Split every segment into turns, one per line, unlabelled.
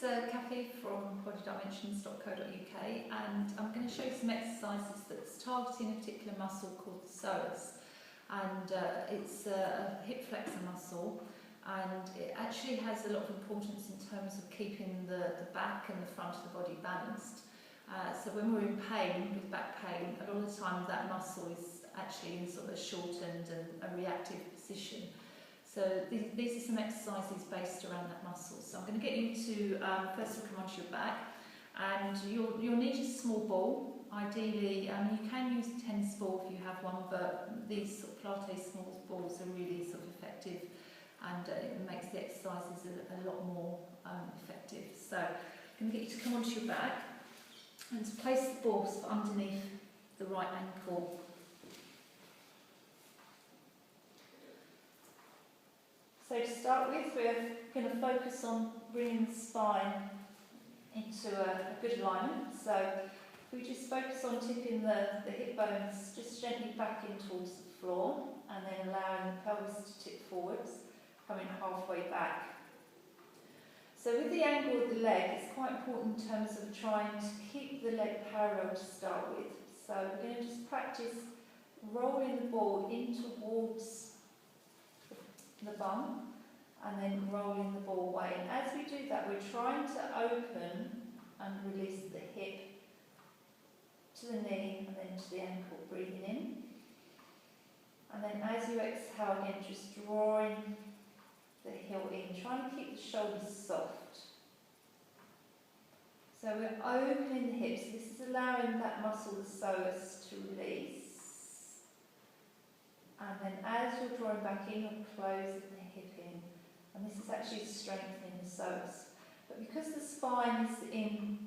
it's Kathy from bodydimensions.co.uk, and I'm going to show you some exercises that's targeting a particular muscle called the psoas, and it's a hip flexor muscle, and it actually has a lot of importance in terms of keeping the back and the front of the body balanced. So when we're in pain, with back pain, a lot of the time that muscle is actually in sort of a shortened and a reactive position. So these are some exercises based around that muscle. So I'm going to get you to first of all come onto your back, and you'll need a small ball. Ideally, you can use a tennis ball if you have one, but these sort of Pilates small balls are really sort of effective, and it makes the exercises a lot more effective. So I'm going to get you to come onto your back and to place the ball sort of underneath the right ankle. So to start with, we're going to focus on bringing the spine into a good alignment. So if we just focus on tipping the hip bones just gently back in towards the floor, and then allowing the pelvis to tip forwards, coming halfway back. So with the angle of the leg, it's quite important in terms of trying to keep the leg parallel to start with. So we're going to just practice rolling the ball in towards the bum, and then rolling the ball away. And as we do that, we're trying to open and release the hip to the knee and then to the ankle, breathing in. And then as you exhale again, just drawing the heel in, trying to keep the shoulders soft. So we're opening the hips. This is allowing that muscle, the psoas, to release. And then as you're drawing back in, you're closing the hip in. And this is actually strengthening the psoas. But because the spine is in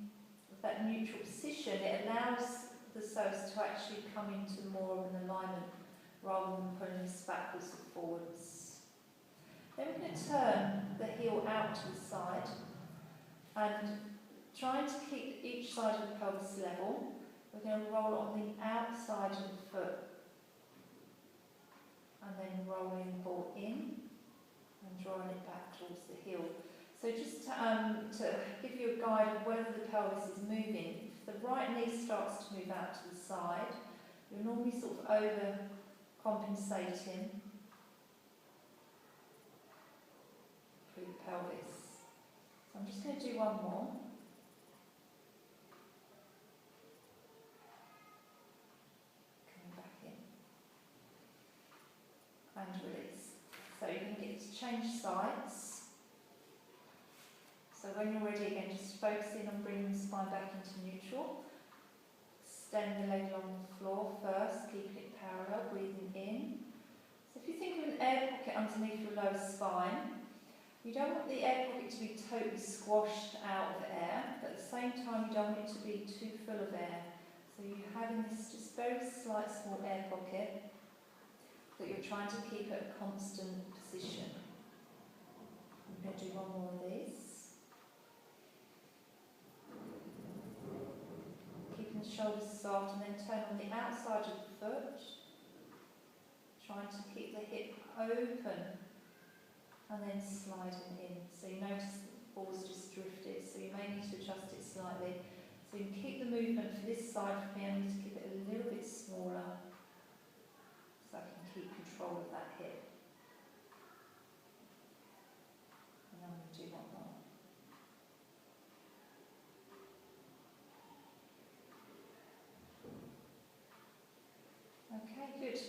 that neutral position, it allows the psoas to actually come into more of an alignment rather than pulling us backwards or forwards. Then we're going to turn the heel out to the side and trying to keep each side of the pelvis level. We're going to roll on the outside of the foot, and then rolling the ball in and drawing it back towards the heel. So just to give you a guide of whether the pelvis is moving, if the right knee starts to move out to the side, you're normally sort of overcompensating through the pelvis. So I'm just going to do one more. And release. So you can get to change sides. So when you're ready again, just focusing on bringing the spine back into neutral. Extend the leg along the floor first, keeping it parallel, breathing in. So if you think of an air pocket underneath your lower spine, you don't want the air pocket to be totally squashed out of air, but at the same time you don't want it to be too full of air. So you're having this just very slight small air pocket that you're trying to keep at a constant position. I'm going to do one more of these. Keeping the shoulders soft, and then turn on the outside of the foot, trying to keep the hip open, and then sliding in. So you notice that the ball's just drifted, so you may need to adjust it slightly. So you can keep the movement for this side for me. I need to keep it a little bit smaller, so I can keep control of that hip. And I'm going to do one more. Okay, good.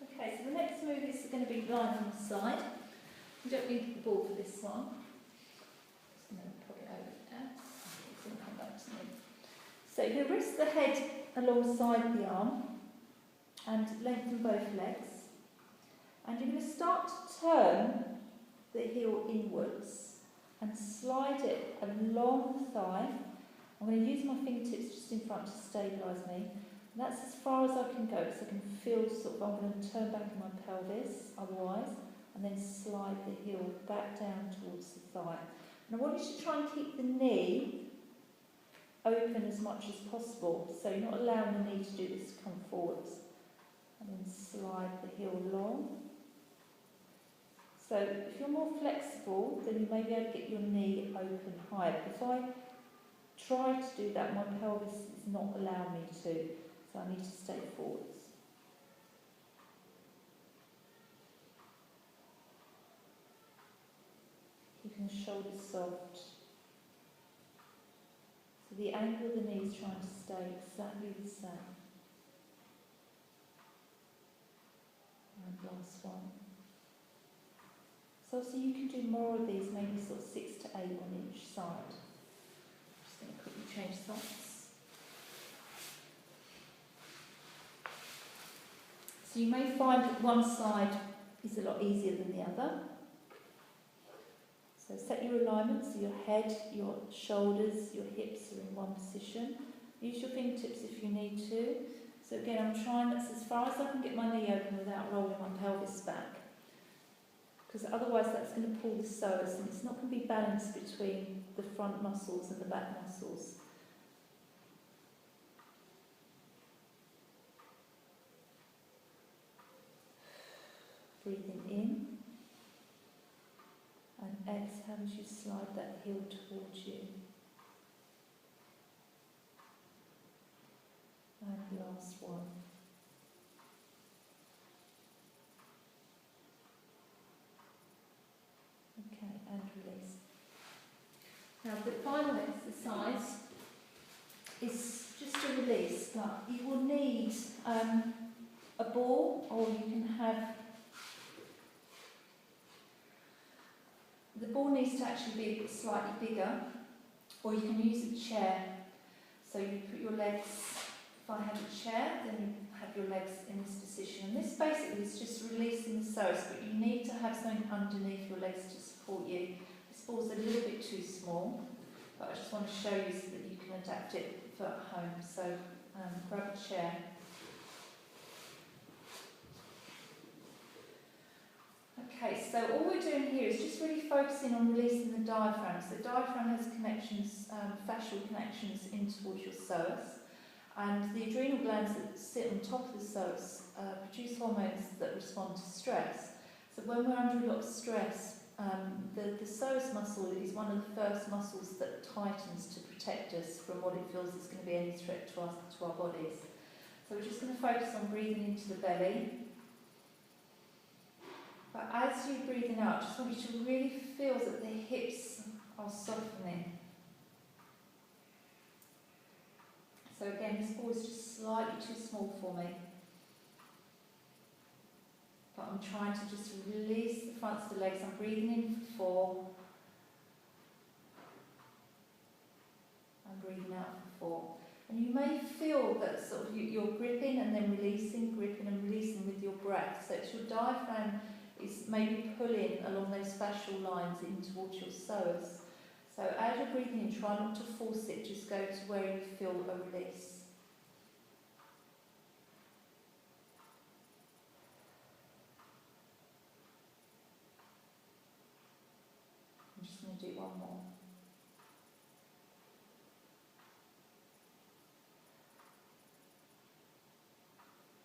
Okay, so the next move is going to be lying on the side. You don't need the ball for this one. Just going to put it over there. It's going to come back to me. So you're going to rest the head alongside the arm and lengthen both legs. And you're going to start to turn the heel inwards and slide it along the thigh. I'm going to use my fingertips just in front to stabilise me. And that's as far as I can go, because I can feel sort of, I'm going to turn back in my pelvis otherwise, and then slide the heel back down towards the thigh. And I want you to try and keep the knee open as much as possible, so you're not allowing the knee to do this, come forwards. And then slide the heel long. So if you're more flexible, then you may be able to get your knee open higher. If I try to do that, my pelvis is not allowing me to, so I need to stay forwards. Keeping the shoulders soft. So the angle of the knee is trying to stay exactly the same. And last one. So you can do more of these, maybe sort of 6 to 8 on each side. Just going to quickly change sides. So you may find that one side is a lot easier than the other. So set your alignment, so your head, your shoulders, your hips are in one position. Use your fingertips if you need to. So again, I'm trying this as far as I can get my knee open without rolling my pelvis back. Because otherwise that's going to pull the psoas and it's not going to be balanced between the front muscles and the back muscles. Breathing in and exhale as you slide that heel towards you. And last one. Okay, and release. Now the final exercise is just a release, but you will need a ball, or you can have, the ball needs to actually be slightly bigger, or you can use a chair. So you put your legs, if I have a chair, then you have your legs in this position. And this basically is just releasing the psoas, but you need to have something underneath your legs to support you. This ball's a little bit too small, but I just want to show you so that you can adapt it for at home. So grab a chair. Okay, so all we're doing here is just really focusing on releasing the diaphragm. So the diaphragm has connections, fascial connections in towards your psoas, and the adrenal glands that sit on top of the psoas produce hormones that respond to stress. So when we're under a lot of stress, the psoas muscle is one of the first muscles that tightens to protect us from what it feels is going to be any threat to us, to our bodies. So we're just going to focus on breathing into the belly. But as you're breathing out, I just want you to really feel that the hips are softening. So again, this ball is just slightly too small for me. But I'm trying to just release the fronts of the legs. I'm breathing in for 4. I'm breathing out for 4. And you may feel that sort of you're gripping and then releasing, gripping and releasing with your breath. So it's your diaphragm is maybe pulling along those fascial lines in towards your psoas. So as you're breathing in, try not to force it, just go to where you feel a release. I'm just going to do one more.